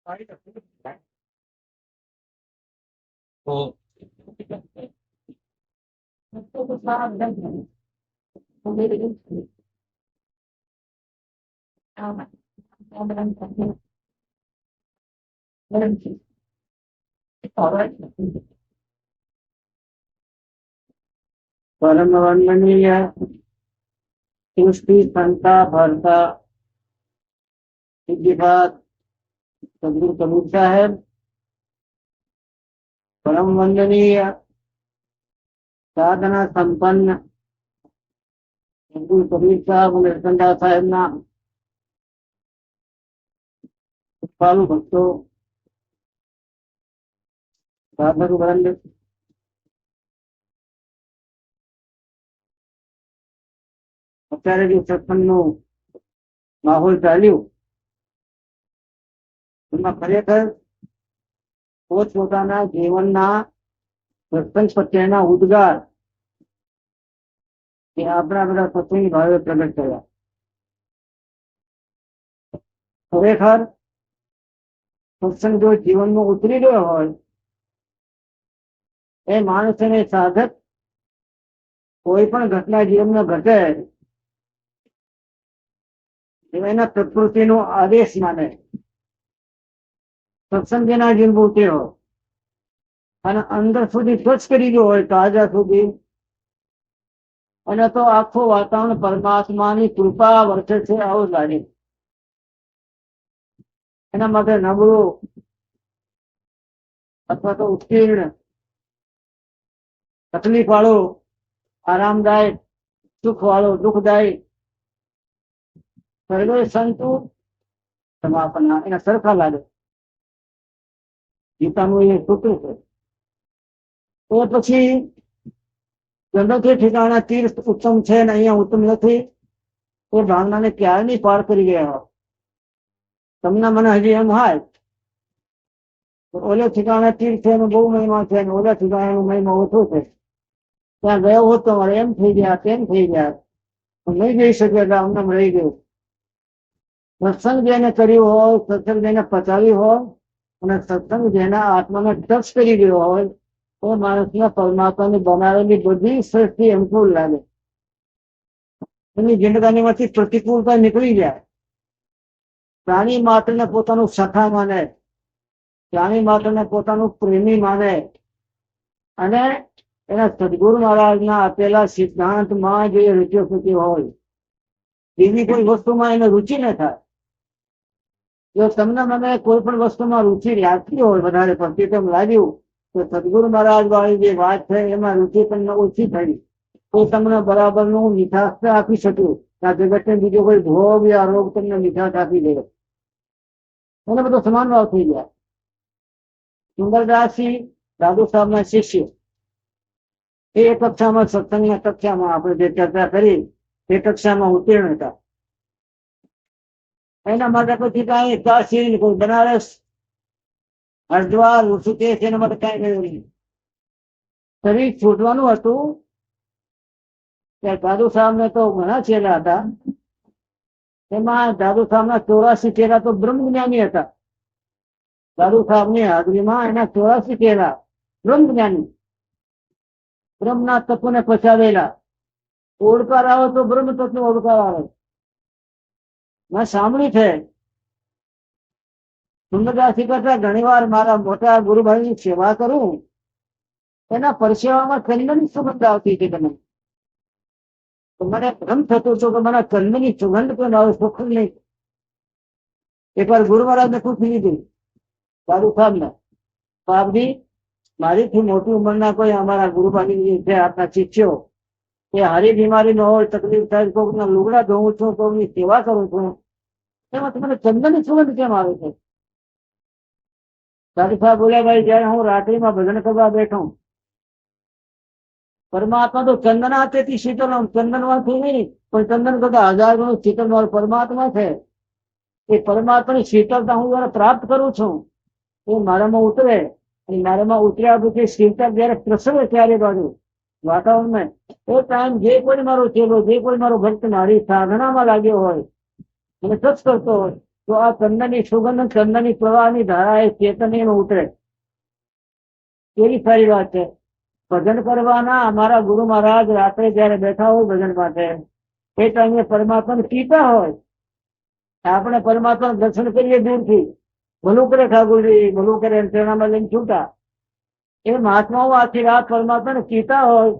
तो परम वंदनीय तुष्टि संता भरता सिद्धिपात सदगुरु कबीर साहब, परम वंदनीय साधना संपन्न सदगुरु कबीर साहब निर्संदा साहेब ना कृपालु भक्तों, साधक वृंद, અત્યારે જે સત્સંગનો માહોલ ચાલ્યો એમાં ખરેખર પોતપોતાના જીવનના સત્સંગ પ્રત્યેના ઉદ્ગાર એ આપણા બધા સત્સંગી ભાવે પ્રગટ કર્યા. ખરેખર સત્સંગ જો જીવનમાં ઉતરી ગયો હોય એ માણસને સાધક કોઈ પણ ઘટના જીવનમાં ઘટે એના પ્રકૃતિનો આદેશ માને. સત્સંગ જેના જીવભૂતિ હોય અને અંદર સુધી સ્વચ્છ કરી ગયો હોય તાજા સુધી, અને તો આખું વાતાવરણ પરમાત્માની કૃપા વર્ષે છે આવું લાગે. એના માટે નબળું અથવા તો ઉત્તીર્ણ, તકલીફ વાળો, આરામદાયક, સુખ વાળો, દુઃખદાયક, સર્વે સંતુ સમાપના એના સરખા લાગે. ગીતાનું એ સૂત્ર છે. તો પછી ગંગોત્રી ઠેકાણા તીર્થ ઉત્તમ છે ને અહીંયા ઉત્તમ નથી એ ભાવનાને ક્યારની પાર કરી ગયા હોય. તમને મને હજી એમ હોય ઓલે ઠેકાણા તીર્થ એનો બહુ મહિમા છે, ઓલા ઠેકાણાનો મહિમા ઓછો છે, ત્યાં ગયો હોત તો મારે એમ થઈ ગયા તેમ થઈ ગયા, નહીં જઈ શકે એટલે અમને રહી ગયું. સત્સંગ જેને કર્યું હોય, સત્સંગ જેને પચાવ્યું હોય અને સત્સંગ જેના આત્માને ટચ કરી ગયો હોય તો માણસના પરમાત્માની બનાવેલી બધી સૃષ્ટિ અનુકૂળ લાગે. એની જિંદગીમાંથી પ્રતિકૂળતા નીકળી જાય. પ્રાણી માત્રને પોતાનું સખા માને, પ્રાણી માત્રને પોતાનું પ્રેમી માને અને એના સદગુરુ મહારાજના આપેલા સિદ્ધાંતમાં જે રૂચિ થતી હોય બીજી કોઈ વસ્તુમાં એને રુચિ ન થાય. જો તમને મને કોઈ પણ વસ્તુમાં રુચિ લાગતી હોય વધારે પડતી તેમ લાગ્યું તો સદગુરુ મહારાજ વાળી જે વાત છે એમાં રુચિ તમને ઓછી થઈ તો તમને બરાબરનું મીઠાશ આપી શક્યું. આ જગતને બીજો કોઈ ભોગ યા રોગ તમને મીઠાશ આપી દે એને બધો સમાન ભાવ થઈ ગયા. સુંદરદાસજી દાદુ સાહેબના શિષ્ય એ કક્ષામાં સત્સંગના કક્ષામાં આપણે જે ચર્ચા કરી તે કક્ષામાં ઉત્તીર્ણ હતા. એના માટે પછી કઈ કાશી, કોઈ બનારસ, હરિદ્વાર, ઋષિકેશ એના માટે કઈ ગયું નહીં. શરીર છૂટવાનું હતું ત્યારે દાદુ સાહેબ ને તો ઘણા ચેલા હતા. એમાં દાદુ સાહેબના 84 ચેલા તો બ્રહ્મ જ્ઞાની હતા. દાદુ સાહેબની હાજરીમાં એના 84 ચેલા બ્રહ્મ જ્ઞાની, બ્રહ્મના તત્વને પચાવેલા. ઓળકાર આવે તો બ્રહ્મ તત્વ ઓળકાર આવે. મેં સાંભળ્યું છે સુંદરદાસજી કરતા ઘણી વાર મારા મોટા ગુરુભાઈની સેવા કરું એના પરસેવામાં કંદની સુગંધ આવતી હતી. મને તો મને ભ્રમ થતું હતું કે મને કંદની સુગંધ પણ આવે, સુખ નહીં. એકવાર ગુરુ મહારાજને પૂછી લીધું દાદુ સાહેબને, સાહેબજી મારીથી મોટી ઉંમરના કોઈ અમારા ગુરુભાઈ છે આપના શિષ્યો એ હારી બીમારી ન હોય, તકલીફ થાય, કોઈકના લુગડા ધોઉં છું, કોઈની સેવા કરું છું, એમાં તમને ચંદનની સુગંધ કેમ આવે છે? દાદુ સાહેબ બોલ્યા, ભાઈ જયારે હું રાત્રિમાં ભજન કરવા બેઠો પરમાત્મા તો ચંદન હાથેથી શીતળ, ચંદન માંથી નહીં પણ ચંદન કરતા 1000 ગણું શીતળ મારો પરમાત્મા છે. એ પરમાત્માની શીતળતા હું જયારે પ્રાપ્ત કરું છું એ મારામાં ઉતરે અને મારામાં ઉતર્યા પછી શીતળ જયારે પ્રસરે ત્યારે બાજુ વાતાવરણમાં એ ટાઈમ જે કોઈ મારો ચેલો, જે કોઈ મારો ભક્ત મારી સાધનામાં લાગ્યો હોય અને ટચ કરતો હોય તો આ ચંદનની સુગંધ, ચંદનની પ્રવાહની ધારા એ ચેતન એમાં ઉતરે. કેવી સારી વાત છે. ભજન કરવાના અમારા ગુરુ મહારાજ રાત્રે જયારે બેઠા હોય ભજન માટે, એ ટાઈમે પરમાત્માને પીતા હોય. આપણે પરમાત્માનું દર્શન કરીએ દૂરથી, ભલું કરે ઠાકોરજી, ભલું કરે એમ પ્રેરણામાં લઈને છૂટા. એ મહાત્માઓ આખી રાત પરમાત્માને પીતા હોય,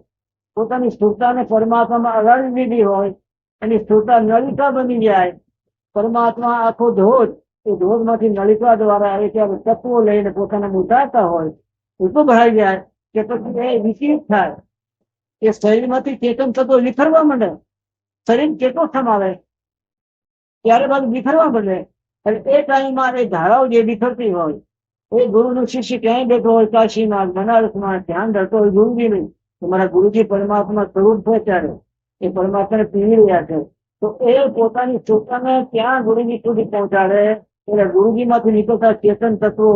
પોતાની સ્થૂળતાને પરમાત્મામાં અડાડી દીધી હોય, એની સ્થૂળતા નલિકા બની જાય. પરમાત્મા આખો ધોધ, એ ધોધમાંથી નલિકા દ્વારા આવે ત્યારે તત્વો લઈને પોતાને ઉતારતા હોય, એટલું ભરાઈ જાય કે પછી એ વિચલિત થાય. એ શરીરમાંથી ચેતન તત્વો વિખરવા માંડે. શરીર કેટલો સમાવે ત્યારે બાદ વિખરવા માંડે. એટલે એ ટાઈમમાં એ ધારાઓ જે વિખરતી હોય, એ ગુરુનું શિષ્ય ક્યાંય બેઠો હોય, કાશીમાં, બનારસમાં, ધ્યાન ધરતો હોય ગુરુજીનું, તમારા ગુરુજી પરમાત્મા સ્વરૂપ છે ત્યારે એ પરમાત્માને પીવી રહ્યા છે, તો એ પોતાની ચોતાને ત્યાં ગુરુજી સુધી પહોંચાડે. એટલે ગુરુજી માંથી નીકળતા ચેતન તત્વો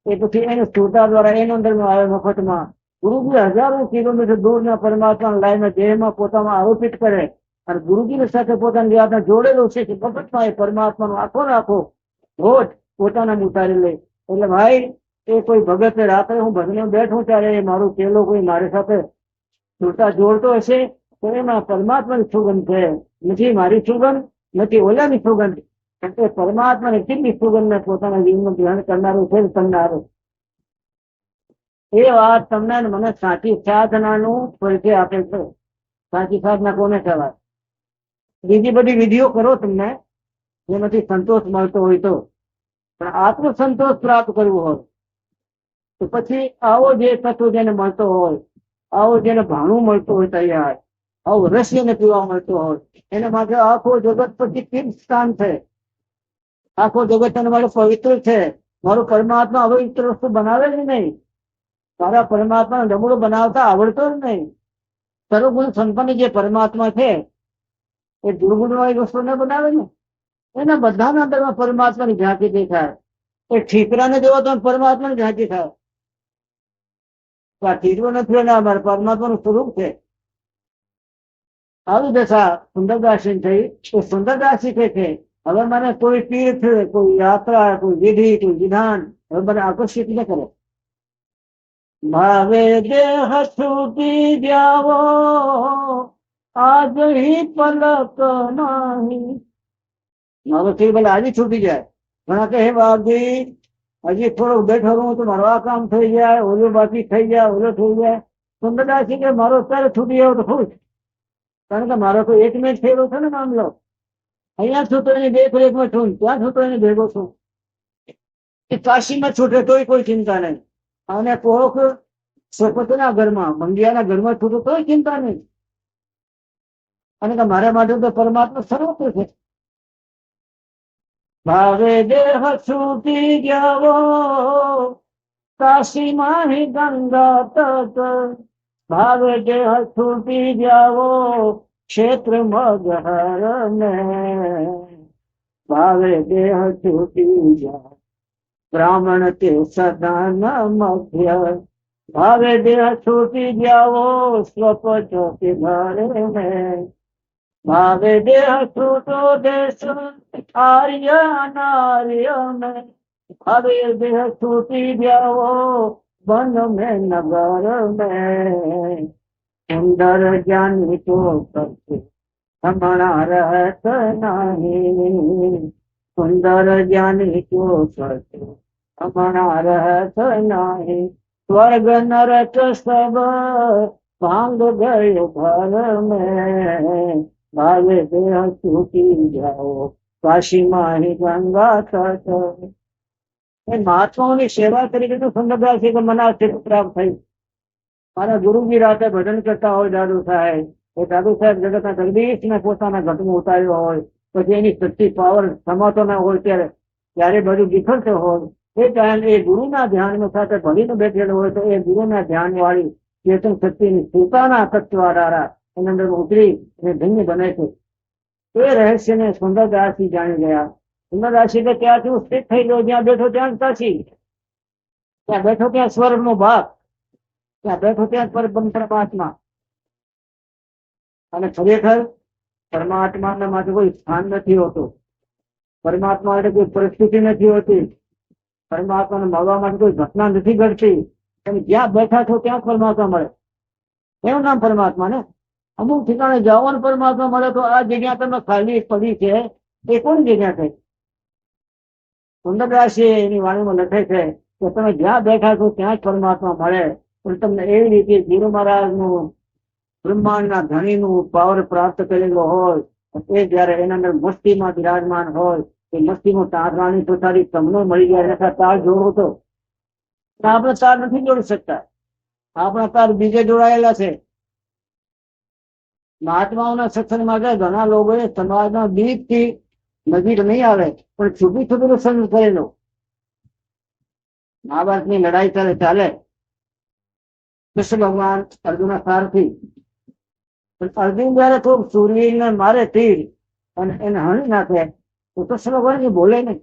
એ પછી એને શ્રોતા દ્વારા એનો અંદર આવે મફતમાં. ગુરુજી હજારો કિલોમીટર દૂરના પરમાત્મા લાઈને દેહમાં પોતામાં આરોપિત કરે અને ગુરુજીની સાથે પોતાની વાતને જોડેલો છે કે મફતમાં એ પરમાત્માનો આખો રાખો રોજ પોતાના ઉતારી લે. એટલે ભાઈ એ કોઈ ભગત રાત્રે હું ભજને બેઠું ત્યારે એ મારું પેલો કોઈ મારી સાથે જોડતા જોડતો હશે તો એમાં પરમાત્માની સુગંધ છે, નથી મારી સુગંધ, નથી ઓલાની સુગંધ. એટલે પરમાત્માની કેટલી સુગંધ ને પોતાના જીવનમાં ધ્યાન કરનારું છે કરનારું. એ વાત તમને મને સાચી સાધનાનું પરિચય આપે છે. સાચી સાધના કોને કહેવાય? બીજી બધી વિધિઓ કરો તમને જેમાંથી સંતોષ મળતો હોય તો, પણ આત્મ સંતોષ પ્રાપ્ત કરવો હોય તો પછી આવો જે તત્વ જેને મળતો હોય, આવો જેને ભાણું મળતું હોય તૈયાર, આવો રસ જેને પીવા મળતો હોય, એના માટે આખો જગત પછી તીર્થ સ્થાન છે. આખો જગત એને મારો પવિત્ર છે. મારું પરમાત્મા અપવિત્ર વસ્તુ બનાવે જ નહીં. તારા પરમાત્મા ડમડો બનાવતા આવડતો જ નહીં. સર્વગુણ સંપન્ન જે પરમાત્મા છે એ દુર્ગુણ વાળી વસ્તુ ન બનાવે ને. એના બધાના અંદરમાં પરમાત્માની ઝાંકી દેખાય. એ ઠીકરાને જોવો તો પરમાત્માની ઝાંકી થાય. આ ઠીકરો નથી ને અમારે પરમાત્માનું સ્વરૂપ છે. આવી દશા સુંદરદાસી થઈ. એ સુંદરદાસી કે છે હવે મને કોઈ તીર્થ, કોઈ યાત્રા, કોઈ વિધિ, કોઈ વિધાન હવે મને આકર્ષિત ન કરે. ભાવે દેહ છૂટી જાવો આજ હી પલક નહીં. મારો થી ભલે આજે છૂટી જાય. ઘણા કહે બાપજી હજી થોડું બેઠો રહું તો મારું આ કામ થઈ જાય, ઓલું બાકી થઈ જાય, ઓલું થઈ જાય. સુંદરદાસી કે મારો અત્યારે છૂટી જાવ તો ખુશ, કારણ કે મારો તો એક મિનિટ થયેલો છે ને મામલો. અહીંયા છું તો એની દેખરેખમાં છું, ત્યાં છું તો એને ભેગો છું. એ કાશીમાં છૂટે તોય કોઈ ચિંતા નહીં, અને કોક સરપતિના ઘરમાં, બંગિયાના ઘરમાં છૂટે તોય ચિંતા નહીં. અને કે મારા માટે તો પરમાત્મા સર્વત્ર છે. ભાવે દેહ છૂટી જાવો કાશીમાં હિ ગંગા તટ, ભાવે દેહ છૂટી જાવો ક્ષેત્ર મગહર ને, ભાવે દેહ છૂટી જાવ બ્રાહ્મણ તે સદન મધ્ય, ભાવે દેહ છૂટી જાવો સ્વપચોતી ઘરે ને, ભાવે દેહ છૂટો દેશ આર્ય નાર્ય में, भावे देह छूटी जाओ वन में नगर में, सुंदर ज्ञानी तो करते हमारा रहत नहीं, सुंदर ज्ञानी तो करते हमारा रहत नहीं, स्वर्ग नरक सब भांग गए घर में, भावे देह छूटी जाओ કાશીમાં ગંગા તટ. એ મહાત્માઓની સેવા તરીકે તો સુંદરદાસી કે મને આ સ્થિતિ પ્રાપ્ત થઈ. મારા ગુરુજી રાતે ભજન કરતા હોય દાદુ સાહેબ, એ દાદુ સાહેબ જગતના જગદીશને પોતાના ઘટમાં ઉતાર્યો હોય, પછી એની શક્તિ પાવર સમાતો ના હોય ત્યારે બધું વિખરતો હોય, એ ટાઈમ એ ગુરુના ધ્યાન સાથે ભલીને બેઠેલો હોય તો એ ગુરુના ધ્યાન વાળી ચેતન શક્તિની પોતાના તત્વ દ્વારા એની અંદર ઉતરી અને ધન્ય બને છે. એ રહસ્યને સુંદરદાસી જાણી ગયા. સુંદરદાસી કે ત્યાંથી હું સ્થિત થઈ ગયો, જ્યાં બેઠો ત્યાં કાશી, ત્યાં બેઠો ત્યાં સ્વર્ગનો ભાગ, ત્યાં બેઠો ત્યાં પરમાત્મા. અને ખરેખર પરમાત્માના માટે કોઈ સ્થાન નથી હોતું. પરમાત્મા માટે કોઈ પરિસ્થિતિ નથી હોતી, પરમાત્માને મળવા માટે કોઈ ઘટના નથી ઘટતી. તમે જ્યાં બેઠા છો ત્યાં પરમાત્મા મળે, એનું નામ પરમાત્મા ને. અમુક ઠેકાણે જાઓ ને પરમાત્મા મળે તો આ જગ્યા તમે ખાલી પડી છે એ કોની જગ્યા છે? કુંડકરાશી એની વાણીમાં લખે છે કે તમે જ્યાં બેઠા છો ત્યાં જ પરમાત્મા મળે. પણ તમને એવી રીતે ગુરુ મહારાજનું બ્રહ્માંડના ધણીનું પાવર પ્રાપ્ત કરેલો હોય એ જયારે એના અંદર મસ્તીમાં બિરાજમાન હોય, એ મસ્તીમાં તારવાની તોતારી તમને મળી જાય એટલે તાર જોડો તો આપણે તાર નથી જોડી શકતા. આપણા તાર બીજે જોડાયેલા છે. મહાત્માઓના સત્સંગમાં ઘણા લોકોએ સમાજના બીજથી નજીક નહીં આવે પણ છૂપી છૂપીનો સંગ કરેલો. મહાભારતની લડાઈ ચાલે કૃષ્ણ ભગવાન અર્જુનના સારથી, અર્જુન જયારે ખૂબ સૂર્યને મારે તીર અને એને હણી નાખે તો કૃષ્ણ ભગવાન બોલે નહીં.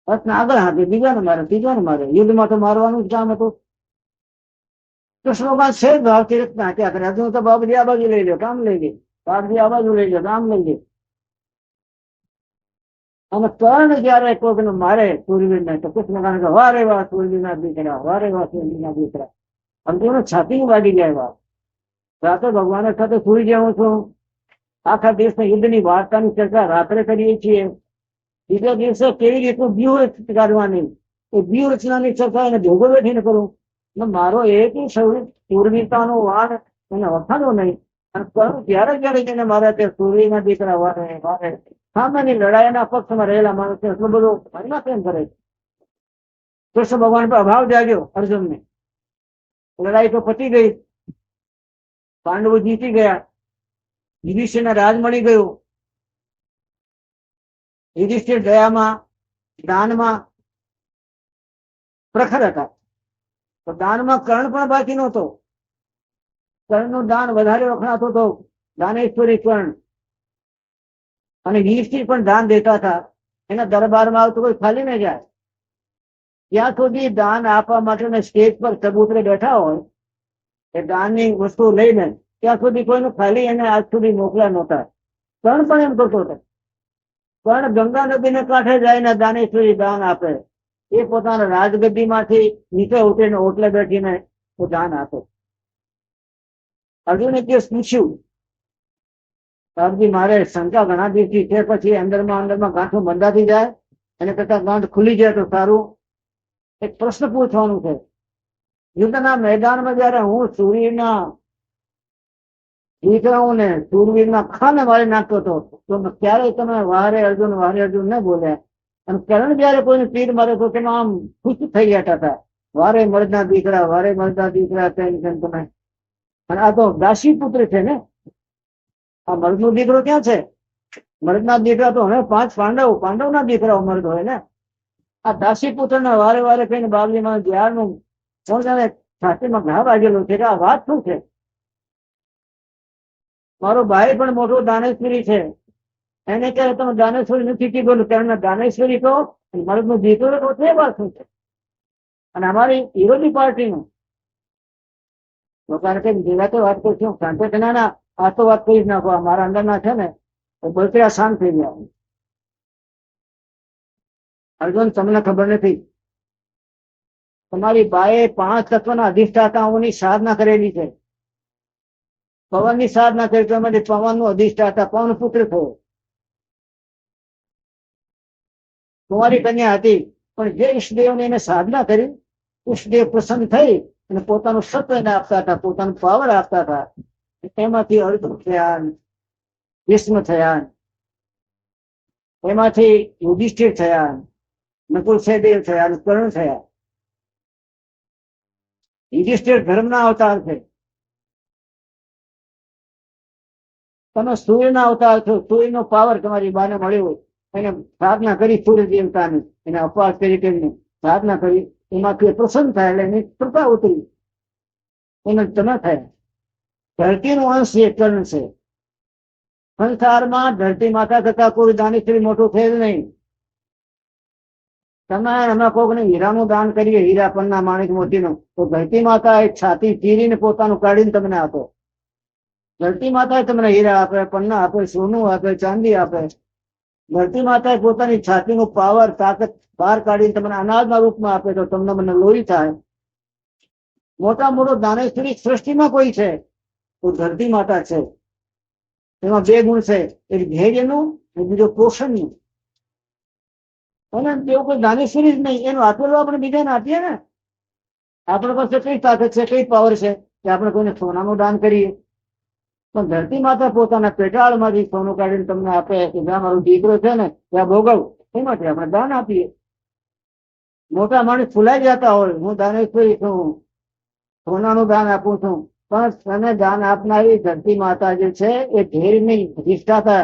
આગળ હાથે બીજાને મારે, ત્રીજાને મારે. યુદ્ધમાં તો મારવાનું જ કામ હતું. કૃષ્ણ ભગવાન છે ભાવથી રચના ક્યાં કરે. અર્જુન તો બાબજી આ બાજુ લઈ લો, કામ લઈ લે. બાબજી આ બાજુ લઈ લો, કામ લઈ લે. અને કર્ણ જયારે કોઈકને મારે સૂર્યવીરને તો કૃષ્ણ ભગવાન કે વારે વાહ સૂર્યવીરના દીકરા, વારે વાહ સૂર્યવીરના દીકરા. અર્જુન છાતી વાગી જાય. વાત રાતે ભગવાન સાથે સુઈ જાઉં છું. આખા દેશના યુદ્ધની વાર્તાની ચર્ચા રાત્રે કરીએ છીએ. બીજા દિવસે કેવી રીતે વ્યૂહ કાઢવાની એ વ્યૂહ રચનાની ચર્ચા એને ભેગો બેઠીને કરું. મારો એક સૂરવીરતાનો વાણ એને વખાણો નહીં. અને કરું ત્યારે જયારે જઈને મારા તે સૂર્યના દીકરા વારે વારે સામેની લડાઈના પક્ષમાં રહેલા માણસ એટલો બધો મહિમા કેમ કરે? કૃષ્ણ ભગવાન પર અભાવ જાગ્યો અર્જુનને. લડાઈ તો પતી ગઈ, પાંડવો જીતી ગયા, યુધિષ્ઠિરને રાજ મળી ગયું. યુધિષ્ઠિર દયામાં દાનમાં પ્રખર હતા. તો દાનમાં કર્ણ પણ બાકી નહોતો. કર્ણનું દાન વધારે વખણાતો હતો. દાનેશ્વરી કર્ણ અને યુધિષ્ઠિર પણ દાન દેતા હતા. એના દરબારમાં આવતું કોઈ ખાલી ન જાય. ત્યાં સુધી દાન આપવા માટે સ્ટેજ પર ચબૂતરે બેઠા હોય એ દાનની વસ્તુ લઈને, ત્યાં સુધી કોઈનું ખાલી એને આજ સુધી મોકલ્યા નહોતા. કર્ણ પણ એમ કરતો હતો. કર્ણ ગંગા નદીને કાંઠે જઈને દાનેશ્વરી દાન આપે. એ પોતાના રાજગદ્દીમાંથી નીચે ઉતરીને ઓટલે બેઠીને દાન આપે. અર્જુને કેસ પૂછ્યું, સાહેબજી મારે શંકા ઘણા દિવસથી છે, પછી અંદરમાં ગાંઠો બંધાતી જાય, એને કરતા ગાંઠ ખુલી જાય તો સારું. એક પ્રશ્ન પૂછવાનું છે. યુદ્ધના મેદાનમાં જયારે હું સૂર્યના દીકરાઓને સૂરવીરના ખાને મારી નાખતો હતો તો ક્યારેય તમે વારે અર્જુન ન બોલ્યા. અને કર્ણ જયારે કોઈને તીર મારે તો તેમાં આમ ખુશ થઈ જતા હતા. વારે મળદના દીકરા તમે. અને આ તો દાસી પુત્ર છે ને. આ મર્દનો દીકરો ક્યાં છે? મર્દના દીકરા તો હવે 5 પાંડવના દીકરાઓ મર્દ હોય ને. આ દાસી પુત્ર ને વારે વારે કહીને બાબલીમાં બિહારનું છાતીમાં ઘા વાગેલો છે કે આ વાત શું છે? મારો ભાઈ પણ મોટો દાનેશ્વરી છે, એને કહે તમે દાનેશ્વરી નથી કીધું, તેમને દાનેશ્વરી કહો. મર્દનો દીકરો તો તે વાત શું છે? અને અમારી વિરોધી પાર્ટીનું લોકોને કઈ નિરાતે વાત કરશું, શાંતિ ના આ તો વાત કરી જ નાખો. મારા અંદરના છે ને બળતરા શાંત થઈ ગયા. અર્જુન તમને ખબર નથી, તમારી બાએ 5 તત્વના અધિષ્ઠાતાઓની સાધના કરેલી છે. પવનની સાધના કરી તો પવનનું અધિષ્ઠાતા પવન પુત્ર થયો. કુંવારી કન્યા હતી પણ જે ઈષ્ટદેવને એને સાધના કરી, ઈષ્ટદેવ પ્રસન્ન થઈ અને પોતાનું સત્વ એને આપતા હતા, પોતાનું પાવર આપતા હતા. એમાંથી અર્જુન થયા, ભીષ્મ થયા, એમાંથી યુધિષ્ઠિર થયા, નકુલ સહદેવ થયા અને કર્ણ થયા. યુધિષ્ઠિર ધર્મના અવતાર છે. તમે સૂર્યના અવતાર છો. સૂર્યનો પાવર તમારી બાને મળ્યો, એને સાધના કરી સૂર્ય દેવતાની, એને અપવાસ કરી કરીને સાધના કરી, એમાંથી પ્રસન્ન થાય એટલે એની કૃપા ઉતરી, એને તમે થયા. ધરતીનો અંશ એ કર્ણ છે. સંસારમાં ધરતી માતા કરતા કોઈ દાનેશ્વરી મોટું થયેલ નહીં. તમે અમે કોકને હીરાનું દાન કરીએ, હીરા પન્ના માણિક મોતીનું, તો ધરતી માતા એક છાતી ચીરીને પોતાનું કાઢીને તમને આપો. ધરતી માતા તમને હીરા આપે, પન્ના આપે, સોનું આપે, ચાંદી આપે. ધરતી માતાએ પોતાની છાતીનું પાવર તાકાત બહાર કાઢીને તમને અનાજના રૂપમાં આપે તો તમને મને લોહી થાય. મોટા મોટો દાનેશ્વરી સૃષ્ટિમાં કોઈ છે તો ધરતી માતા છે. એમાં બે ગુણ છે, એક ધૈર્યનું અને બીજો પોષણનું. અને એવું કોઈ દાનેશ્વરી જ નહીં, એનું આપેલું આપણે બીજાને આપીએ ને. આપણા પાસે કઈ તાકાત છે, કઈ પાવર છે કે આપણે કોઈને સોનાનું દાન કરીએ? પણ ધરતી માતા પોતાના પેટાળમાંથી સોનું કાઢીને તમને આપે કે જ્યાં મારો દીકરો છે ને ત્યાં ભોગવ, એમાંથી આપણે દાન આપીએ. મોટા માણસ ફૂલાઈ જતા હોય, હું દાનેશ્વરી છું, સોનાનું દાન આપું છું, પણ તને દાન આપનારી ધરતી માતા જે છે એ ધૈર્યની અધિષ્ઠાતા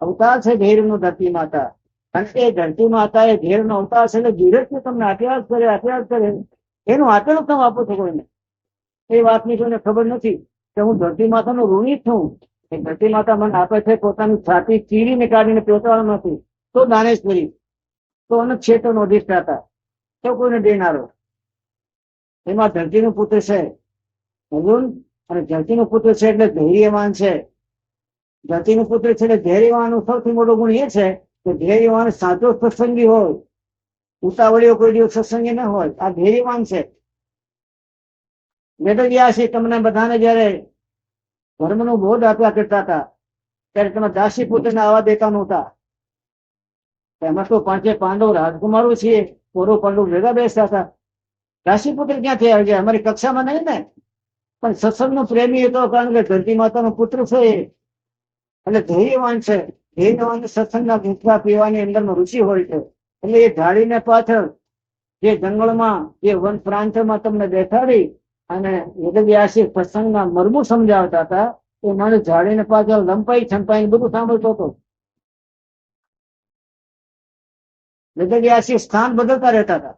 અવતાર છે, ધૈર્યનું ધરતી માતા. અને એ ધરતી માતા એ ધૈર્યનો અવતાર છે એટલે ધીરજથી તમને આપ્યા જ કરે. એનું આપેલું તમે આપો છો કોઈને. એ વાતની કોઈને ખબર નથી કે હું ધરતી માતાનો ઋણી છું. એ ધરતી માતા મને આપે છે પોતાની છાતી ચીરીને કાઢીને પેટાળમાંથી, તો દાનેશ્વરી, તો અનુક્ષેત્રનો અધિષ્ઠાતા, તો કોઈને દેનારો. એમાં ધરતીનું પુત્ર છે અર્જુન, અને ધરતીનું પુત્ર છે એટલે ધૈર્યવાન છે. ધરતીનું પુત્ર છે એટલે ધૈર્યવાનનો સૌથી મોટો ગુણ એ છે કે ધૈર્યવાન સાચો સત્સંગી હોય, ઉતાવળીઓ કોઈ દિવસ સત્સંગી ન હોય. આ ધૈર્યવાન છે. વેદવ્યાસી તમને બધાને જયારે ધર્મનો બોધ આપ્યા કરતા હતા ત્યારે તમે દાસી પુત્રને આવવા દેતા નહોતા. એમાં તો પાંચે પાંડવ રાજકુમારો છીએ, કોરો પાંડવ ભેગા બેસતા હતા. દાસી પુત્ર ક્યાંથી આવી ગયા? અમારી કક્ષામાં નહીં ને. પણ સત્સંગનો પ્રેમી હતો, કારણ કે ધરતી માતાનો પુત્ર છે એટલે ધૈર્યવાન છે. ધૈર્યવાન સત્સંગના ભૂખા પીવાની અંદરમાં રુચિ હોય છે. એટલે એ ઢાળીને પાછળ જે જંગલમાં જે વન પ્રાંતમાં તમને બેઠાડી અને વેદવ્યાસી સત્સંગના મર્મો સમજાવતા હતા, એ મને ઝાડીને પાછળ લંપાઈ છંપાઈ બધું સાંભળતો હતો. વેદવ્યાસી સ્થાન બદલતા રહેતા હતા.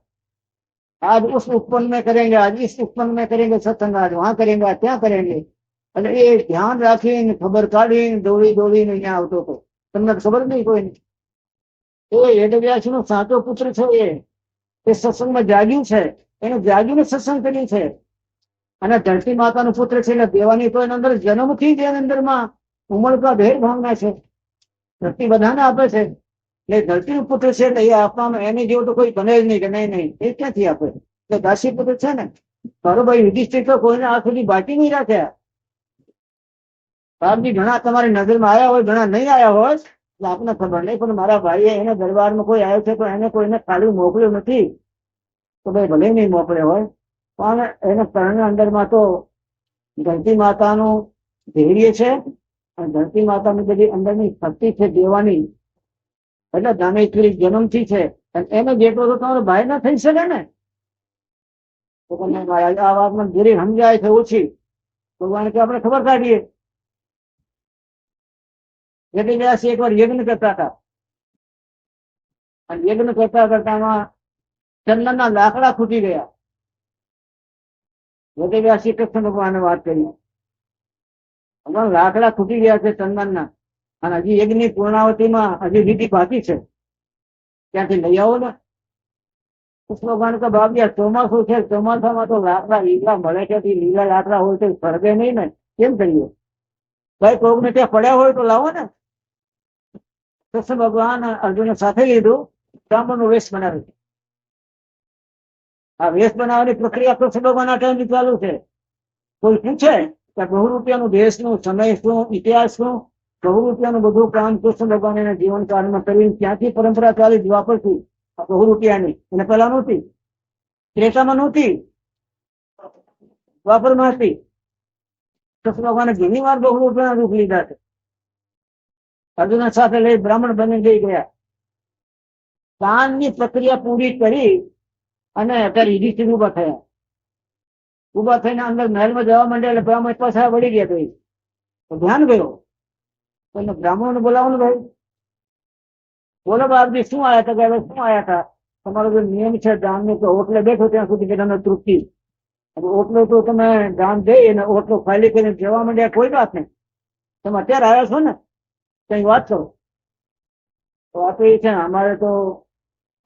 आज उस उत्पन्न में करेंगे, आज इस उत्पन्न में करेंगे सत्संग, आज वहां करेंगे, आज ત્યાં करेंगे. એટલે એ ધ્યાન રાખીને ખબર કાઢીને દોડીને અહીંયા આવતો હતો. તમને ખબર નહીં કોઈને. એ વેદવ્યાસનો સાચો પુત્ર છે. એ સત્સંગમાં જાગ્યું છે, એને જાગીને સત્સંગ કર્યું છે. અને ધરતી માતાનો પુત્ર છે એટલે દેવાની તો એના અંદર જન્મથી જ એના અંદરમાં ઉમળકા ભેર ભાવના છે. ધરતી બધાને આપે છે. એટલે ધરતીનું પુત્ર છે એટલે એ આપવાનું એની જેવું તો કોઈ બને જ નહીં કે નહીં, એ ક્યાંથી આપે? એટલે દાસી પુત્ર છે ને. તારો ભાઈ યુધિષ્ઠિર તો કોઈને આ સુધી બાકી નહીં રાખ્યા. બાપજી ઘણા તમારી નજરમાં આવ્યા હોય, ઘણા નહીં આવ્યા હોય એટલે આપને ખબર નહીં. પણ મારા ભાઈએ એને દરબારમાં કોઈ આવ્યો છે તો એને કોઈને ખાલી મોકલ્યો નથી. તો ભાઈ ભલે નહીં મોકલ્યો હોય, પણ એને કર્ણના અંદરમાં તો ધરતી માતાનું ધૈર્ય છે અને ધરતી માતાની બધી અંદરની શક્તિ છે દેવાની. એટલે દાનેશ્વરી જન્મથી છે. અને એને જેટલો તો તમારો ભાઈ ના થઈ શકે ને. તો તમને આ વાતમાં ધીરે સમજાય છે ઓછી. ભગવાન કે આપણે ખબર કાઢીએ. વેદવ્યાસી એકવાર યજ્ઞ કરતા હતા અને યજ્ઞ કરતામાં ચંદનના લાકડા ખૂટી ગયા. વેદવ્યાસી કૃષ્ણ ભગવાને વાત કરી, ભગવાન લાકડા ખૂટી ગયા છે ચંદનના, અને હજી યજ્ઞની પૂર્ણાવતીમાં હજી વિધિ બાકી છે, ત્યાંથી લઈ આવો ને. કૃષ્ણ ભગવાન કે બાબિયા ચોમાસું છે, ચોમાસામાં તો લાકડા લીલા મળે છે, લીલા લાકડા હોય તો ફરગે નહીં ને, કેમ કરીએ? ભાઈ કોકને ત્યાં પડ્યા હોય તો લાવો ને. કૃષ્ણ ભગવાન અર્જુને સાથે લીધું, બ્રાહ્મણનો વેશ બનાવ્યો. આ વેશ બનાવવાની પ્રક્રિયા કૃષ્ણ ભગવાનના ટાઈમથી ચાલુ છે. કોઈ પૂછે કે બહુ રૂપિયાનું દેશનું સમય શું, ઇતિહાસ શું, બહુ રૂપિયાનું બધું કામ કૃષ્ણ ભગવાન એના જીવનકાળમાં કરીને ત્યાંથી પરંપરા ચાલી દ્વાપરથી બહુ રૂપિયાની. એને પેલા નહોતી, ત્રેતામાં નહોતી, દ્વાપરમાં હતી. કૃષ્ણ ભગવાને ઘણી વાર બહુ રૂપિયાના રૂપ લીધા છે. અર્જુન સાથે લઈ બ્રાહ્મણ બની જઈ ગયા. દાનની પ્રક્રિયા પૂરી કરી અને અત્યારે યુધિષ્ઠિર ઉભા થયા. ઉભા થઈને અંદર મહેલમાં જવા માંડ્યા એટલે બ્રાહ્મણ પાછા વળી ગયા. તો ધ્યાન ગયો, તો બ્રાહ્મણને બોલાવવાનું ભાઈ, બોલો બાપજી શું આવ્યા હતા? કે શું આવ્યા હતા? તમારો જે નિયમ છે દાનનો, તો ઓટલે બેઠો ત્યાં સુધી કે તમને તૃપ્તિ. ઓટલો તો તમે દાન દે અને ઓટલો ખાલી કરીને જવા માંડ્યા, કોઈ વાત નહીં. તમે અત્યારે આવ્યા છો ને, કઈ વાત કરો. તો વાત એ છે ને, અમારે તો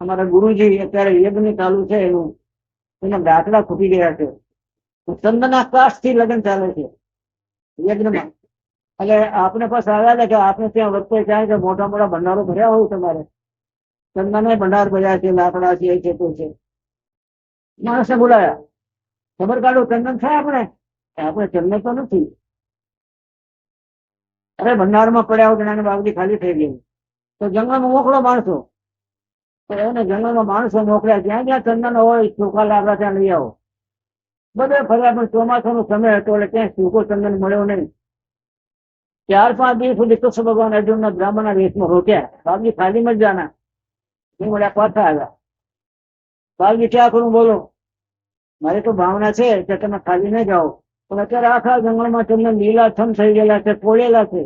અમારા ગુરુજી અત્યારે યજ્ઞ ચાલુ છે, એના દાખલા ખૂટી ગયા છે. ચંદના કાશ થી લગ્ન ચાલે છે યજ્ઞમાં. એટલે આપને પાસે આવ્યા હતા કે આપને ત્યાં વખતે ક્યાં કે મોટા મોટા ભંડારો ભર્યા હોય તમારે ચંદન ભંડાર ભર્યા છે, લાકડા છે, એ છે તો છે. માણસે બોલાયા, ખબર કાઢો ચંદન છે આપણે ચંદન તો નથી. અરે ભંડારમાં પડ્યા હોય જણાને બાબજી ખાલી થઈ ગયું. તો જંગલમાં મોકલો માણસો. તો એને જંગલમાં માણસો મોકલ્યા, જ્યાં જ્યાં ચંદન હોય ચોખા લાકડા ત્યાં લઈ આવો. બધે ફર્યા પણ ચોમાસાનો સમય હતો એટલે ક્યાંય સૂકો ચંદન મળ્યો નહીં. 4-5 દિવસ સુધી કૃષ્ણ ભગવાન અર્જુનના બ્રાહ્મણના વેશમાં રોક્યા. બાબજી ખાલી મત જાના નહીં મળ્યા, પાછા આવ્યા. બાબજી ક્યાં કરું બોલો, મારી તો ભાવના છે કે તમે ખાલી નહીં જાઓ, પણ અત્યારે આખા જંગલમાં ચંદન લીલાછમ થઈ ગયેલા છે, તોડેલા છે,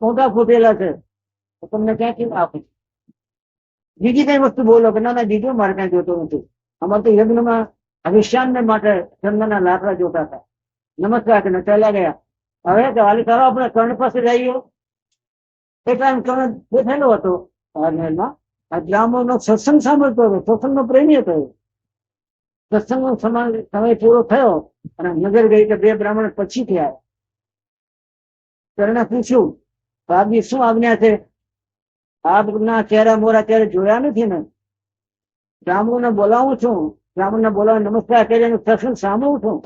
મોટા ફૂટેલા છે, તો તમને ક્યાંથી આપું? બીજી કઈ વસ્તુ બોલો કે ના ના બીજું મારે કઈ જોતો નથી. અમારે તો યજ્ઞમાં અભિષ્યાન માટે ચંદનના લાકડા જોતા હતા. નમસ્કાર કરીને ચાલ્યા ગયા. હવે તો હાલી ચાલો આપણે કર્ણ પાસે જઈએ. એ ટાઈમ કર્ણ બેઠેલો હતો રાજમહેલમાં. આ બ્રાહ્મણનો સત્સંગ સાંભળતો હતો, સત્સંગનો પ્રેમી હતો. સત્સંગનો સમય પૂરો થયો અને નજર ગઈ કે 2 બ્રાહ્મણ પછી થયા. કર્ણે પૂછ્યું, બાબજી શું આજ્ઞા છે? આપના ચહેરા મોરા ત્યારે જોયા નથી ને. બ્રાહ્મણને બોલાવું છું, બ્રાહ્મણને બોલાવી નમસ્કાર કરીને સત્સંગ સાંભળું છું.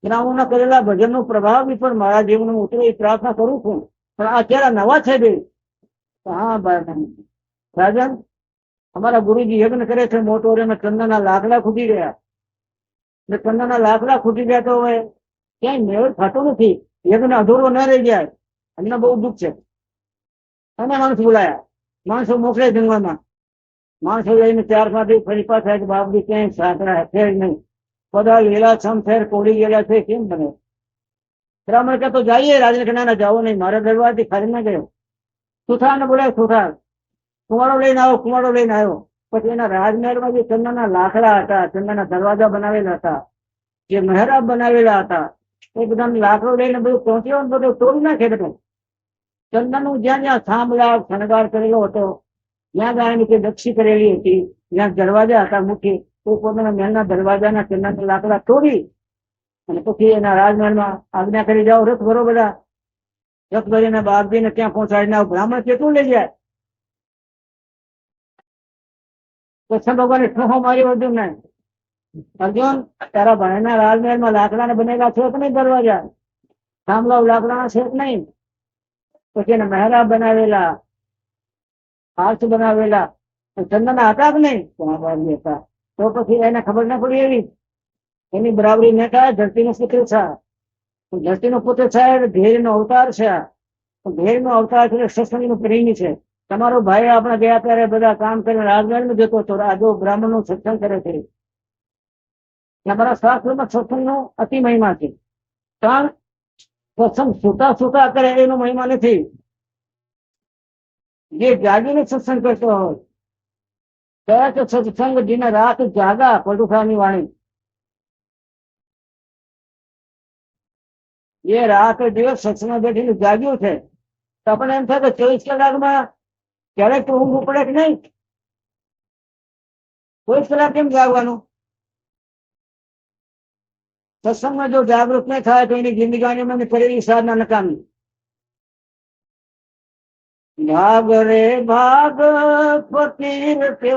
બ્રાહ્મણના કરેલા ભજનનો પ્રભાવ બી પણ મારા જીવનમાં ઉતરે એ પ્રાર્થના કરું છું. પણ આ ચહેરા નવા છે બે. હા રાજન, અમારા ગુરુજી યજ્ઞ કરે છે મોટો રે, ચંદનના લાકડા ખૂટી ગયા. ચંદનના લાકડા ખૂટી ગયા તો હવે ક્યાંય મેળ થતો નથી, યજ્ઞ અધૂરો ન રહી જાય. અમને બહુ દુઃખ છે. અને માણસ બોલાયા, માણસો મોકલે જંગલમાં. માણસો લઈને 4-5 દિવસ ફરી પાછા કે બાપજી ક્યાંય સાંકડા છે નહીં, બધા લીલાછમ થેર કોડી ગયેલા છે, કેમ બને? બ્રાહ્મણ કે તો જઈએ. રાજને કે ના ના જાઓ નહીં, મારા દરવાજથી ફરી ના ગયો. સુથારને બોલાય, સુથાર કુંવાડો લઈને આવ્યો. કુંવાડો લઈને આવ્યો. પછી એના રાજમહેલમાં જે ચંદનના લાકડા હતા, ચંદનના દરવાજા બનાવેલા હતા, જે મહેરાબ બનાવેલા હતા, એ બધા લાકડો લઈને બધું પહોંચ્યો, બધું તોડી નાખે. બધું ચંદનનું જ્યાં જ્યાં થાંભલા શણગાર કરેલો હતો, જ્યાં જ્યાં એની દક્ષી કરેલી હતી, જ્યાં દરવાજા હતા મુખ્ય, તો પોતાના મહેલના દરવાજાના ચંદનના લાકડા તોડી અને પછી એના રાજમહેલમાં આજ્ઞા કરી જાઓ, રથ ભરો બધા. રથ ભરીને બાપજીને ત્યાં પહોંચાડીને આવો. બ્રાહ્મણ કેટલું લઈ જાય? કૃષ્ણ ભગવાને ઠોહો માર્યો અર્જુન ને. અર્જુન, તારા ભાઈના રાજમહેલમાં લાકડાને બનેલા છે કે નહીં દરવાજા? થાંભલા લાકડાના છે કે નહીં? પછી એને મહેરાબ બનાવેલા, આર્ચ બનાવેલા, ચંદનના હતા કે નહીં? હતા. તો પછી એને ખબર ના પડી એવી? એની બરાબરી ને થાય ધરતીનો પુત્ર છે. ધરતીનો પુત્ર છે એટલે ધૈર્યનો અવતાર છે. ધૈર્યનો અવતાર છે, સત્સંગનો પ્રેમી છે. તમારો ભાઈ આપણે ગયા ત્યારે બધા કામ કરીને રાજમહેલમાં જતો હતો. આ બ્રાહ્મણ નું સત્સંગ કરે છે. અમારા શાસ્ત્રમાં સત્સંગનો અતિ મહિમા છે. પણ સત્સંગ સુતા સુતા કરે એનો મહિમા નથી. જે જાગીને સત્સંગ કરતો હોય, કયા તો સત્સંગ દિન રાત જાગા, પટુખાની વાણી. જે રાત દિવસ સત્સંગ બેઠીને જાગ્યું છે, તો આપણે એમ થાય કે 24 કલાકમાં ક્યારેક તો ઊંઘ પડે કે નહીં? 24 કલાક કેમ જાગવાનું? સત્સંગમાં જો જાગૃત નહીં થાય તો એની જિંદગીમાં કરેલી સાધના નકામી. ભાગ રે ભાગ ફકીર કે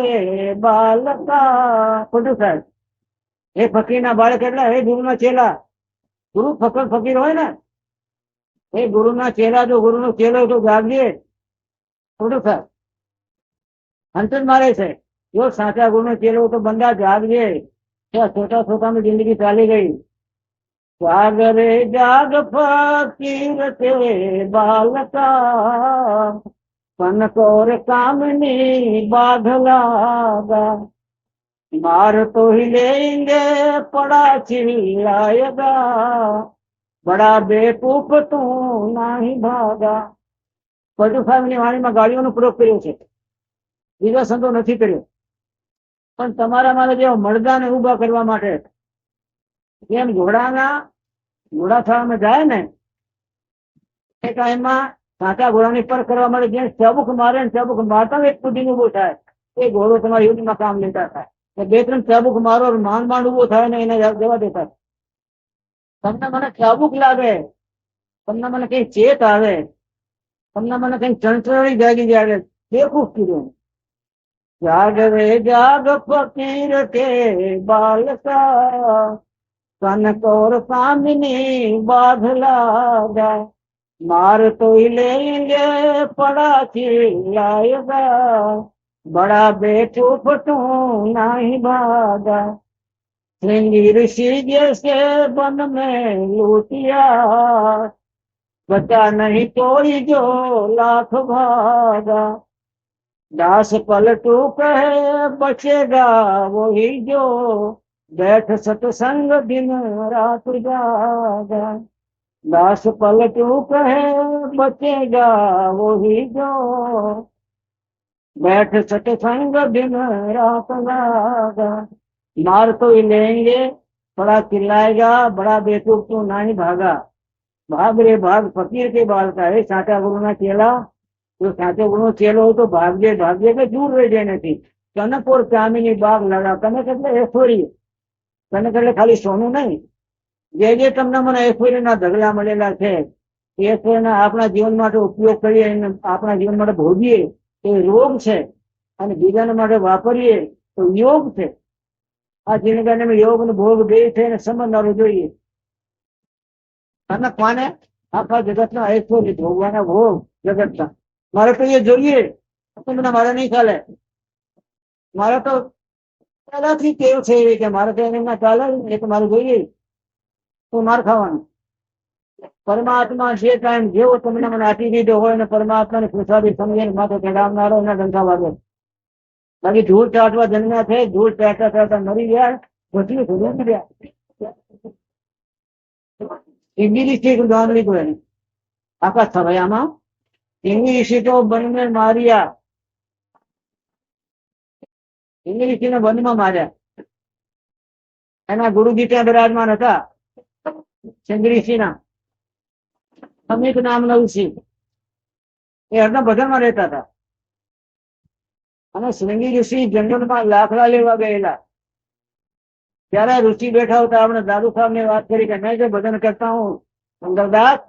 બાલકા. ખોટું સાહેબ, એ ફકીરના બાળક એટલે એ ગુરુના ચેલા. ગુરુ ફકર ફકીર હોય ને, એ ગુરુના ચેલા. જો ગુરુનો ચેલો તો જાગજે. ખોટું સાહેબ, હંતર મારે છે. જો સાચા ગુરુનો ચેલો તો બંદા જાગજે. છોટા છોટાની જિંદગી ચાલી ગઈ. જાગ રે જાગ ફકીર કે બાલકા, કનકોર કામની બાધ લાગા, मार तो ही लेंगे पड़ा चिल्लाएगा, बड़ा बेवकूफ तू नहीं भागा. પટુ સાહેબની વાણીમાં ગાળીઓનો પ્રયોગ કર્યો છે, બીજા સંતો નથી કર્યો. પણ તમારા મારે જેવા મળદાને ઉભા કરવા માટે જેમ ઘોડા થાળામાં જાય ને એ ટાઈમમાં સાચા ઘોડાની પર કરવા માટે જેમ ચાબુક મારે ને ચાબુક મારતા એક કુદીને ઉભો થાય, એ ઘોડો તમારા યુદ્ધમાં કામ લેતા થાય. 2-3 ચાબુક મારો માંડ માંડ ઉભો થાય ને એને જવા દેતા. તમને મને ચાબુક લાગે તમને મને કઈ ચેત આવે, તમને મને કઈ ચંચળી જાગી જાય, દેખું કીધું જાગ રે જાગ ફકીર કે બાલકા, કનકોર કામિની બાધ લાગા, मार तो ही लेंगे पड़ा चिल्लाएगा, बड़ा बेचूप तू नहीं भागा, श्रृंगी ऋषि जैसे वन में लूटिया, बचा नहीं कोई जो लाख भागा, दास पलटू कहे बचेगा वही जो बैठ सत्संग दिन रात जागा, दास पलटू कहे बचेगा वही जो बैठ सत्संग दिन रात जागा, मार तो ही लेंगे बड़ा चिल्लाएगा, बड़ा बेवकूफ तू नहीं भागा, भाग रे भाग फकीर के बाल का है, साचा गुरु ना चेला, तो साचो गुरु चेलो हो तो भाग्य भाग्य के दूर रह जाए नहीं, कनक और कामिनी बाग लगा, कनक એટલે ऐश्वर्य, કનક એટલે ખાલી સોનું નહીં, જે તમને મને ઐશ્વર્યના ઢગલા મળેલા છે એ ઐશ્વર્યના આપણા જીવન માટે ઉપયોગ કરીએ, આપણા જીવન માટે ભોગીએ તો રોગ છે, અને બીજાના માટે વાપરીએ તો યોગ છે. આ જિંદગીમાં યોગ ને ભોગ બે છે ને સમજનારો જોઈએ. કનક માને આખા જગતના ઐશ્વર્ય ભોગવાના ભોગ જગતના, મારે તો એ જોઈએ, તમને મારે નહીં ચાલે, મારે તો પહેલાથી કેવું છે એવી કે મારે તો એના ચાલે એ તો મારે જોઈએ તો માર ખાવાનું. પરમાત્મા જે ટાઈમ જેવો તમને મને આપી દીધો હોય ને પરમાત્માની પ્રસાદી સમજીને માથે ચડાવનારો એના ડંકા વાગે. બાકી ધૂળ ચાટવા જન્મ્યા છે, ધૂળ ચાટતા ચાટતા મરી ગયા, પછી ધૂળ ગયા. ઇંગ્લિશ ગામ લીધું એને આખા થવાયામાં, ઇંગ્લિશ તો બનને માર્યા, ઇંગ્લિશ ને વનમાં માર્યા. એના ગુરુજી ત્યાં બિરાજમાન હતા, શૃંગી ઋષિના સમીક નામના ઋષિ, એ હરદમ ભજનમાં રહેતા હતા. અને શૃંગી ઋષિ જંગલમાં લાકડા લેવા ગયેલા, ત્યારે ઋષિ બેઠા હોતા. આપણે દાદુ સાહેબ ને વાત કરી કે મેં જો ભજન કરતા હું સુંદરદાસ,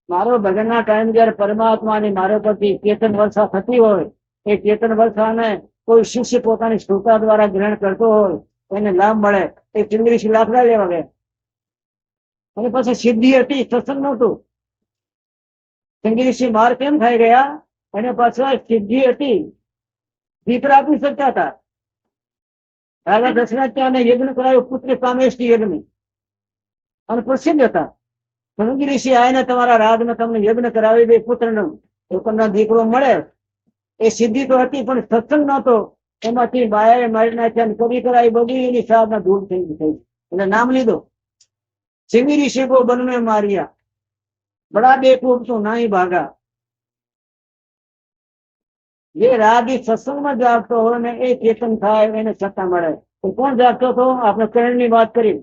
મારો ભજનના ટાઈમ જયારે પરમાત્માની મારા પરથી ચેતન વર્ષા થતી હોય, એ ચેતન વર્ષાને કોઈ શિષ્ય પોતાની શ્રુતા દ્વારા ગ્રહણ કરતો હોય, એને લાભ મળે. એ શૃંગી ઋષિ લાકડા લેવા ગયા, અને પછી સિદ્ધિ હતી, સત્સંગ નહોતું. શૃંગી ઋષિ માર કેમ ખાઈ ગયા? એને પાછળ સિદ્ધિ હતી, દીકરા આપી શકતા હતા. રાજા દશરથ ત્યાં યજ્ઞ કરાયો, પુત્ર કામેષ્ટિ યજ્ઞ, અને પ્રસિદ્ધ હતા. શૃંગી ઋષિ આવીને તમારા રાજમાં તમને યજ્ઞ કરાવી દે પુત્રનો, તો તમને દીકરો મળે. એ સિદ્ધિ તો હતી પણ સત્સંગ નહોતો, એમાંથી બાયાએ મારી નાખ્યા, કવિ કરાવી બધી એની સાધના દૂર થઈ ગઈ, એટલે નામ લીધો શૃંગી ऋषि को वन में मारिया, बड़ा बेवकूफ तो नहीं भागा. જે રાગી સત્સંગમાં જાગતો હોય ને એ ચેતન થાય, એને સત્તા મળે. તો કોણ જાગતો હતો? આપણે કર્ણની વાત કરી.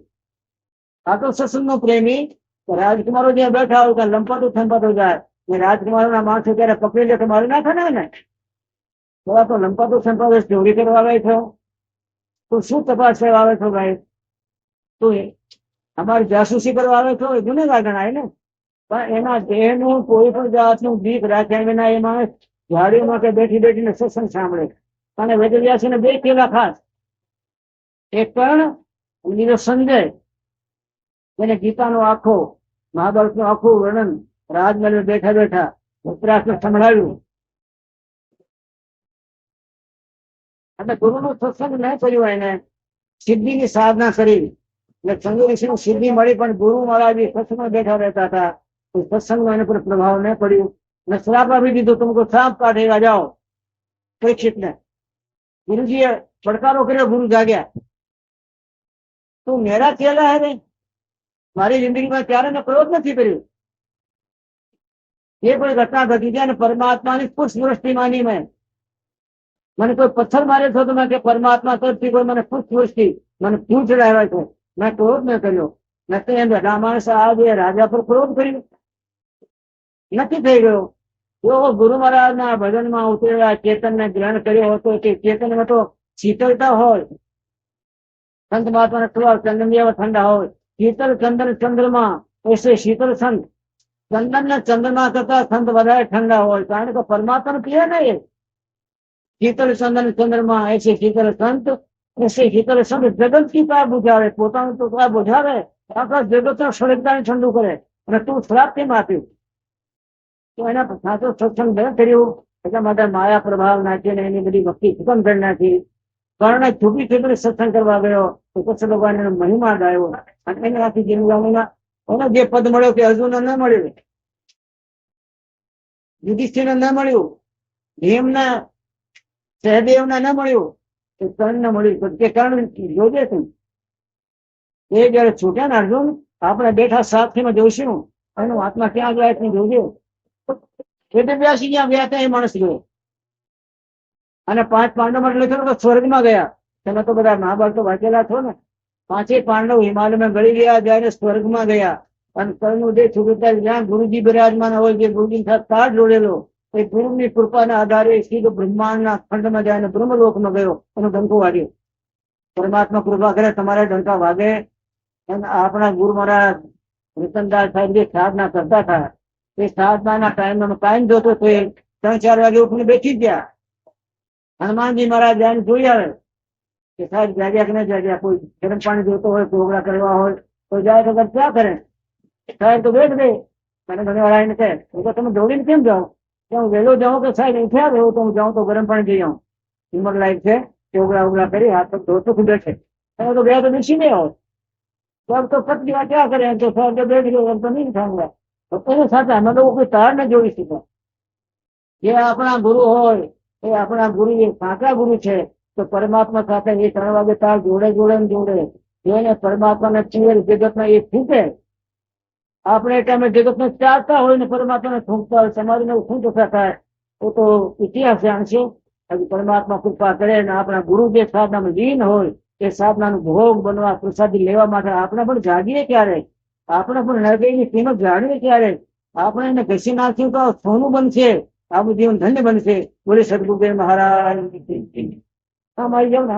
આ તો સત્સંગનો પ્રેમી. રાજકુમારો જ્યાં બેઠા હોય ત્યાં લંપાતો થંપાતો જાય, ને રાજકુમારોના માણસો ત્યારે પકડી લે તો મારી નાખે ને. થોડા તો લંપાતો થંપાતો ચોરી કરવા આવે છો, તો શું તપાસ કરવા આવે છો ભાઈ? તું અમારી જાસૂસી કરવા આવે છો, એ ગુનેગાર ગણાય ને. પણ એના દેહનું કોઈ પણ જાતનું દીપ રાખ્યા વિના એ માણસ ઝાડીઓમાં કે બેઠી બેઠીને સત્સંગ સાંભળે. અને વેદવ્યાસને બે કેલા ખાસ, એક કર્ણ અને બીજો સંજય. એને ગીતાનો આખો, મહાભારતનું આખું વર્ણન રાજમહેલ બેઠા બેઠા ધૃતરાષ્ટ્રને સંભળાવ્યું. અને ગુરુનું સત્સંગ ન કર્યું, એને સિદ્ધિની સાધના કરી. એટલે શૃંગી ઋષિની સિદ્ધિ મળી, પણ ગુરુ મહારાજ સત્સંગમાં બેઠા રહેતા હતા, તો સત્સંગમાં એને પર પ્રભાવ ન પડ્યું. ને શ્રાપ આપી દીધો, તુમકો સાપ કાઢેગા જાઓ પરીક્ષિત ને. ગુરુજીએ પડકારો કર્યો, ગુરુ જાગ્યા. તું મેરા ચેલા હે રે, મારી જિંદગીમાં ક્યારે મેં ક્રોધ નથી કર્યું. એ કોઈ ઘટના ઘટી જાય ને પરમાત્માની પુષ્પ વૃષ્ટિ માની મેં. મને કોઈ પથ્થર મારે છો તો મેં કે પરમાત્મા તરફથી કોઈ મને પુષ્પ વૃષ્ટિ, મને ફૂલ ચડાવ્યા છે, મેં ક્રોધ ન કર્યો. નથી એમ બધા માણસ આજે રાજા પર ક્રોધ કર્યો નથી થઈ ગયો. જો ગુરુ મહારાજના ભજનમાં ઉતરેલા ચેતનને ગ્રહણ કર્યો હતો, કે ચેતનમાં તો શીતળતા હોય, સંત મહાત્માના સ્વભાવ ચંદન જેવા ઠંડા હોય. શીતળ ચંદન ચંદ્રમાં એસે શીતળ સંત. ચંદન ને ચંદ્રમા કરતા સંત વધારે ઠંડા હોય, કારણ કે પરમાત્મા પીએ ને એ શીતળ ચંદન ચંદ્रमा ऐसे શીતળ સંત ऐसे શીતળ સંત જગત કી તાપ બુઝાવે, પોતાનું તો તાપ બુઝાવે, આખા જગત સળગતાને ઠંડુ કરે, અને તું શ્રાપ કેમ આપ્યું? તો એના સાચો સત્સંગ ન કર્યું, એટલા માટે માયા પ્રભાવ નાખીને એની બધી ભક્તિ ખતમ કરી નાખી. કર્ણ છૂપી છૂપી સત્સંગ કરવા ગયો તો કૃષ્ણ ભગવાન એનો મહિમા ગાયો, અને એને આખી જિંદગીમાં એને જે પદ મળ્યો કે અર્જુન ન મળ્યું, યુધિષ્ઠિર ન મળ્યું, ભીમને સહદેવને ન મળ્યું, તો કર્ણ ને મળ્યું. કે કર્ણ જોજે તું, એ જયારે છૂટ્યા ને અર્જુન, આપણે બેઠા સાથીમાં જોઈશું એનું આત્મા ક્યાં જાય છે જોજે. એટલે બેસી ગયા, ગયા ત્યાં એ માણસ ગયો, અને 5 પાંડવ એટલે લખ્યું કે સ્વર્ગમાં ગયા. તમે તો બધા મહાભારત તો વાંચેલા છો ને. 5 પાંડવ હિમાલયમાં ગળી ગયા, જયારે સ્વર્ગમાં ગયા. અને કર્ણનું જે છૂટતા જ્યાં ગુરુજી બિરાજમાન હોય, જે ગુરુજી સાથે તાળ જોડેલો, એ ગુરુની કૃપાના આધારે સીધો બ્રહ્માંડના ખંડમાં જાય અને બ્રહ્મલોકમાં ગયો, એનો ડંકો વાગ્યો. પરમાત્મા કૃપા કરે તમારે ડંકા વાગે. અને આપણા ગુરુ મહારાજ રતનદાસ સાહેબ જે સાધના કરતા હતા, એ સાધનાના ટાઈમ જોતો તો એ 3-4 વાગે ઉઠીને બેઠી ગયા. હનુમાનજી મહારાજ જઈને જોઈ આવે કે સાહેબ જાગ્યા કે નહીં જાગ્યા, કોઈ ગરમ પાણી જોતો હોય, કોગળા કરવા હોય તો જાય, તો ક્યાં કરે સાહેબ? તો બેઠ દે. મને ઘણી વાર આવીને કહે, તો તમે દોડીને કેમ જાઓ? હું વહેલો જાઉં કે સાહેબ ઉઠ્યા રહું તો હું જાઉં તો ગરમ પાણી જઈ આવું, હિંમત લાયક છે, કોગળા ઉગળા કરી હાથ તો ધોતો ખુદે છે. તમે તો ગયા તો બેસી નહીં આવો, સર તો પતલી વાત ક્યાં કરે, તો સર તો બેઠ ગયો, એમ તો નહીં થાંગવા. એને સાથે અમે લોકો કોઈ તાર ને જોડી શીખ્યા. જે આપણા ગુરુ હોય એ આપણા ગુરુ એ સાચા ગુરુ છે, તો પરમાત્મા સાથે એ 3 વાગે તાર જોડે જોડે ને જોડે. જેને પરમાત્માને ચીર જગતમાં એ ફૂંકે, આપણે ટાઈમે જગતને ચારતા હોય ને પરમાત્માને ફૂંકતા હોય, સમાજને શું થાય તો ઇતિહાસ જાણશે. હજુ પરમાત્મા કૃપા કરે ને આપણા ગુરુ જે સાધનામાં લીન હોય, એ સાધનાનું ભોગ બનવા, પ્રસાદી લેવા માટે આપણે પણ જાગીએ ક્યારે? આપણે પણ નરકની કિંમત જાણીએ ક્યારે? આપણે એને ઘસી નાખ્યું તો સોનું બનશે, આપણું જીવન ધન્ય બનશે. બોલે સદગુરુદેવ મહારાજ. મારી જાવ ને,